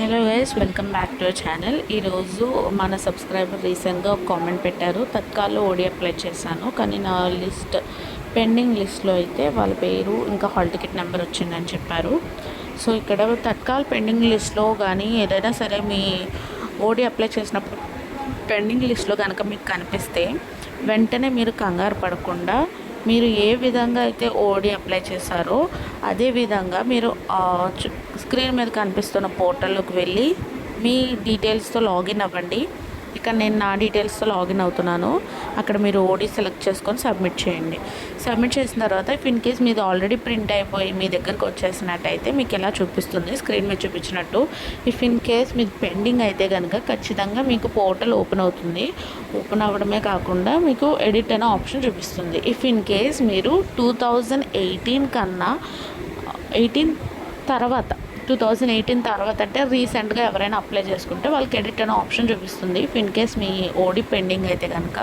Hello guys, welcome back to our channel. ఈరోజు మన subscriber రీసెంట్గా ఒక కామెంట్ పెట్టారు. తత్కాల్లో ఓడి అప్లై చేశాను, కానీ నా పెండింగ్ లిస్ట్లో అయితే వాళ్ళ పేరు ఇంకా హాల్ టికెట్ నెంబర్ వచ్చిందని చెప్పారు. సో ఇక్కడ తత్కాల్ పెండింగ్ లిస్ట్లో కానీ ఏదైనా సరే మీ ఓడి అప్లై చేసినప్పుడు పెండింగ్ లిస్ట్లో కనుక మీకు కనిపిస్తే వెంటనే మీరు కంగారు పడకుండా మీరు ఏ విధంగా అయితే ఓడి అప్లై చేశారో అదే విధంగా మీరు స్క్రీన్ మీద కనిపిస్తున్న పోర్టల్లోకి వెళ్ళి మీ డీటెయిల్స్తో లాగిన్ అవ్వండి. ఇక్కడ నేను నా డీటెయిల్స్తో లాగిన్ అవుతున్నాను. అక్కడ మీరు ఓడి సెలెక్ట్ చేసుకొని సబ్మిట్ చేయండి. సబ్మిట్ చేసిన తర్వాత ఇన్ కేస్ మీది ఆల్రెడీ ప్రింట్ అయిపోయి మీ దగ్గరకు వచ్చేసినట్టయితే మీకు ఎలా చూపిస్తుంది, స్క్రీన్ మీద చూపించినట్టు. ఇన్ కేస్ మీది పెండింగ్ అయితే కనుక ఖచ్చితంగా మీకు పోర్టల్ ఓపెన్ అవుతుంది. ఓపెన్ అవ్వడమే కాకుండా మీకు ఎడిట్ అనే ఆప్షన్ చూపిస్తుంది. ఇన్ కేస్ మీరు 2018 కన్నా 2018 తర్వాత అంటే రీసెంట్గా ఎవరైనా అప్లై చేసుకుంటే వాళ్ళకి ఎడిట్ అనే ఆప్షన్ చూపిస్తుంది. ఇన్ కేస్ మీ ఓడి పెండింగ్ అయితే కనుక,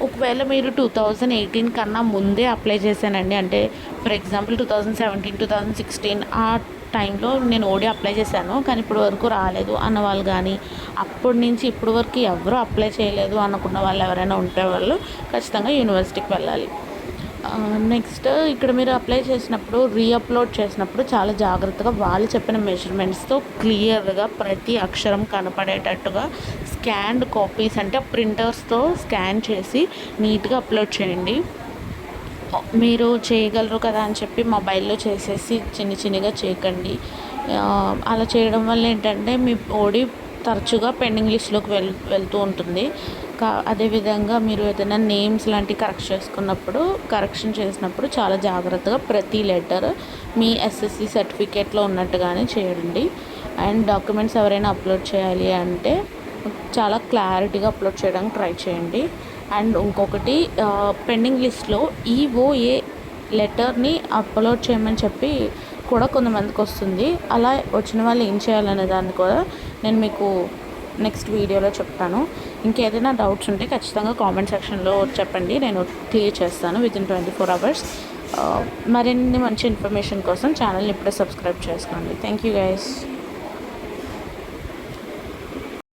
ఒకవేళ మీరు 2018 కన్నా ముందే అప్లై చేశానండి, అంటే ఫర్ ఎగ్జాంపుల్ 2017, 2016 ఆ టైంలో నేను ఓడి అప్లై చేశాను కానీ ఇప్పుడు వరకు రాలేదు అన్న వాళ్ళు కానీ, అప్పటి నుంచి ఇప్పటి వరకు ఎవరు అప్లై చేయలేదు అనుకున్న వాళ్ళు ఎవరైనా ఉంటే వాళ్ళు ఖచ్చితంగా యూనివర్సిటీకి వెళ్ళాలి. నెక్స్ట్ ఇక్కడ మీరు అప్లై చేసినప్పుడు రీఅప్లోడ్ చేసినప్పుడు చాలా జాగ్రత్తగా వాళ్ళు చెప్పిన మెజర్మెంట్స్తో క్లియర్గా ప్రతి అక్షరం కనపడేటట్టుగా స్కాన్డ్ కాపీస్ అంటే ప్రింటర్స్తో స్కాన్ చేసి నీట్గా అప్లోడ్ చేయండి. మీరు చేయగలరు కదా అని చెప్పి మొబైల్లో చేసేసి చిన్నగా చేయకండి. అలా చేయడం వల్ల ఏంటంటే మీ ఓడి తరచుగా పెండింగ్ లిస్ట్లోకి వెళ్తూ ఉంటుంది. అదేవిధంగా మీరు ఏదైనా నేమ్స్ లాంటివి కరెక్షన్ చేసినప్పుడు చాలా జాగ్రత్తగా ప్రతి లెటర్ మీ ఎస్ఎస్సి సర్టిఫికేట్లో ఉన్నట్టుగానే చేయండి. అండ్ డాక్యుమెంట్స్ ఎవరైనా అప్లోడ్ చేయాలి అంటే చాలా క్లారిటీగా అప్లోడ్ చేయడానికి ట్రై చేయండి. అండ్ ఇంకొకటి, పెండింగ్ లిస్ట్లో ఈఓఏ లెటర్ని అప్లోడ్ చేయమని చెప్పి కూడా కొంతమందికి వస్తుంది. అలా వచ్చిన వాళ్ళు ఏం చేయాలనే దాన్ని కూడా నేను మీకు నెక్స్ట్ వీడియోలో చెప్తాను. ఇంకేదైనా డౌట్స్ ఉంటే ఖచ్చితంగా కామెంట్ సెక్షన్లో చెప్పండి, నేను క్లియర్ చేస్తాను వితిన్ 24 hours. మరిన్ని మంచి ఇన్ఫర్మేషన్ కోసం ఛానల్ని ఇప్పుడే సబ్స్క్రైబ్ చేసుకోండి. Thank you guys.